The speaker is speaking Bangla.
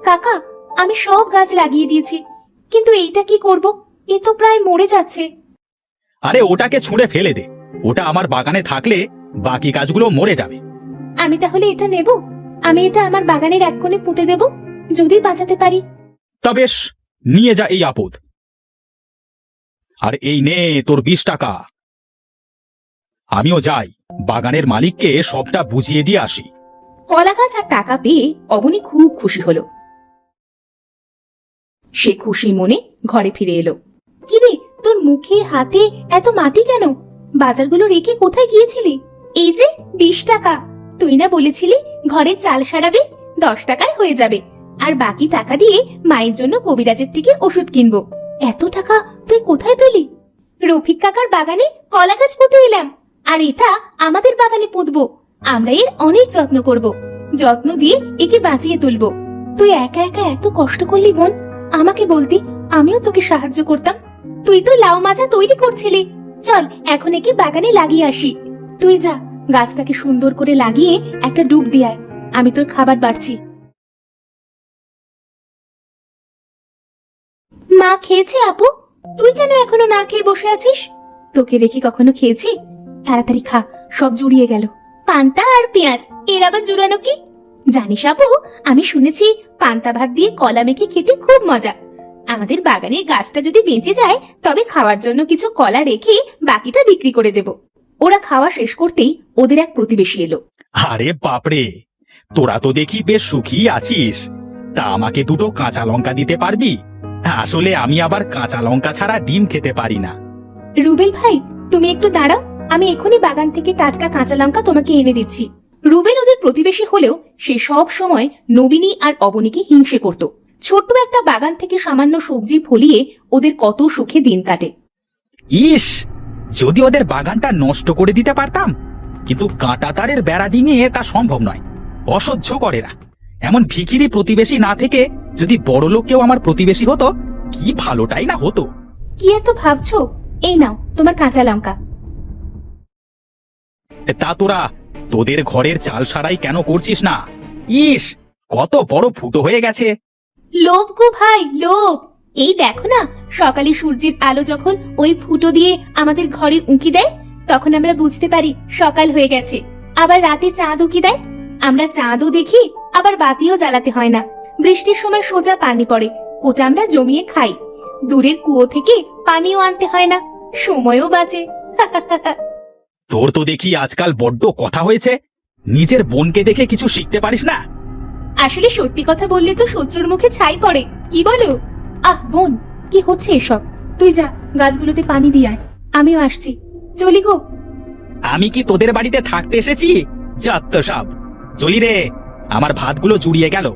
কাকা, আমি সব গাছ লাগিয়ে দিয়েছি, কিন্তু এইটা কি করব? এ তো প্রায় মরে যাচ্ছে। আরে ওটাকে ছুঁড়ে ফেলে দে, ওটা আমার বাগানে থাকলে বাকি গাছগুলো মরে যাবে। আমি তাহলে এটা নেব? আমি এটা আমার বাগানের এক কোণে পুঁতে দেব, যদি বাঁচাতে পারি। তা বেশ, নিয়ে যা এই আপদ। আর এই নে তোর 20 টাকা। আমিও যাই, বাগানের মালিককে সবটা বুঝিয়ে দিয়ে আসি। কলা গাছ আর টাকা পেয়ে অবনী খুব খুশি হলো। সে খুশি মনে ঘরে ফিরে এলো। কিরে, তোর মুখে হাতে এত মাটি কেন? বাজারগুলো রেখে কোথায় গিয়েছিলি? এই যে 20 টাকা, তুই না বলেছিলি ঘরের চাল সারাবে, 10 টাকায় হয়ে যাবে, আর বাকি টাকা দিয়ে মায়ের জন্য কবিরাজের থেকে ওষুধ কিনবো। এত টাকা তুই কোথায় পেলি? রফিক কাকার বাগানে কলা গাছ পুঁতে এলাম, আর এটা আমাদের বাগানে পুঁতবো। আমরা এর অনেক যত্ন করব, যত্ন দিয়ে একে বাঁচিয়ে তুলবো। তুই একা একা এত কষ্ট করলি বোন, আমাকে বলতি, আমিও তোকে সাহায্য করতাম। তুই তো লাউ মাজা তৈরি করছিলি। চল এখন একে বাগানে লাগিয়ে আসি। তুই যা, গাছটাকে সুন্দর করে লাগিয়ে একটা ডুব দিয়ে আয়, আমি তোর খাবার বাড়ছি। মা খেয়েছে আপু? তুই কেন এখনো না খেয়ে বসে আছিস? তোকে রেখে কখনো খেয়েছি? তাড়াতাড়ি খা, সব জুড়িয়ে গেল। পান্তা আর পেঁয়াজ, এর আবার জুড়ানো কি? জানিস আপু, আমি শুনেছি পান্তা ভাত দিয়ে কলা মেখে খেতে খুব মজা। আমাদের বাগানের গাছটা যদি বেঁচে যায়, তবে খাওয়ার জন্য কিছু কলা রেখে বাকিটা বিক্রি করে দেব। ওরা খাওয়া শেষ করতেই ওদের এক প্রতিবেশী এলো। আরে বাপরে, তোরা তো দেখি বেশ সুখী আছিস। তা আমাকে দুটো কাঁচা লঙ্কা দিতে পারবি? আসলে আমি আবার কাঁচা লঙ্কা ছাড়া ডিম খেতে পারি না। রুবেল ভাই, তুমি একটু দাঁড়াও, আমি এখনই বাগান থেকে টাটকা কাঁচা লঙ্কা তোমাকে এনে দিচ্ছি। রুবেল ওদের প্রতিবেশী হলেও সে সব সময় নবীনী আর অবনীকে হিংসে করত। ছোট্ট একটা বাগান থেকে সামান্য সবজি ফলিয়ে ওদের কত সুখে দিন কাটে। ইস, যদি ওদের বাগানটা নষ্ট করে দিতে পারতাম, কিন্তু কাঁটা তারের বেড়া ডিঙিয়ে তা সম্ভব নয়। অসহ্য করে না। এমন ভিখিরি প্রতিবেশী না থেকে যদি বড় লোক কেউ আমার প্রতিবেশী হতো, কি ভালোটাই না হতো। কি এত ভাবছো? এই নাও তোমার কাঁচা লঙ্কা। তা তোদের ঘরের চাল সারাই কেন করছিস না? ইস, কত বড় ফুটো হয়ে গেছে। লোভ গো ভাই, লোভ। এই দেখো না, সকালে সূর্যের আলো যখন ওই ফুটো দিয়ে আমাদের ঘরে উঁকি দেয়, তখন আমরা বুঝতে পারি সকাল হয়ে গেছে। আবার রাতে চাঁদ উঁকি দেয়, আমরা চাঁদও দেখি, আবার বাতিও জ্বালাতে হয় না। বৃষ্টির সময় সোজা পানি পড়ে, ওটা আমরা জমিয়ে খাই। দূরের কুয়ো থেকে পানিও আনতে হয় না, সময়ও বাঁচে। তোর তো দেখি আজকাল বড্ড কথা হয়েছে। নিজের বোনকে দেখে কিছু শিখতে পারিস না? আসলে সত্যি কথা বললে তো শত্রুর মুখে ছাই পড়ে, কি বলো? আহ বোন, কি হচ্ছে এসব? তুই যা, গাছগুলোতে পানি দিয়ে আয়, আমিও আসছি। চলি গো। আমি কি তোদের বাড়িতে থাকতে এসেছি? যাত্ত সব। চলি রে, আমার ভাতগুলো জুড়িয়ে গেল।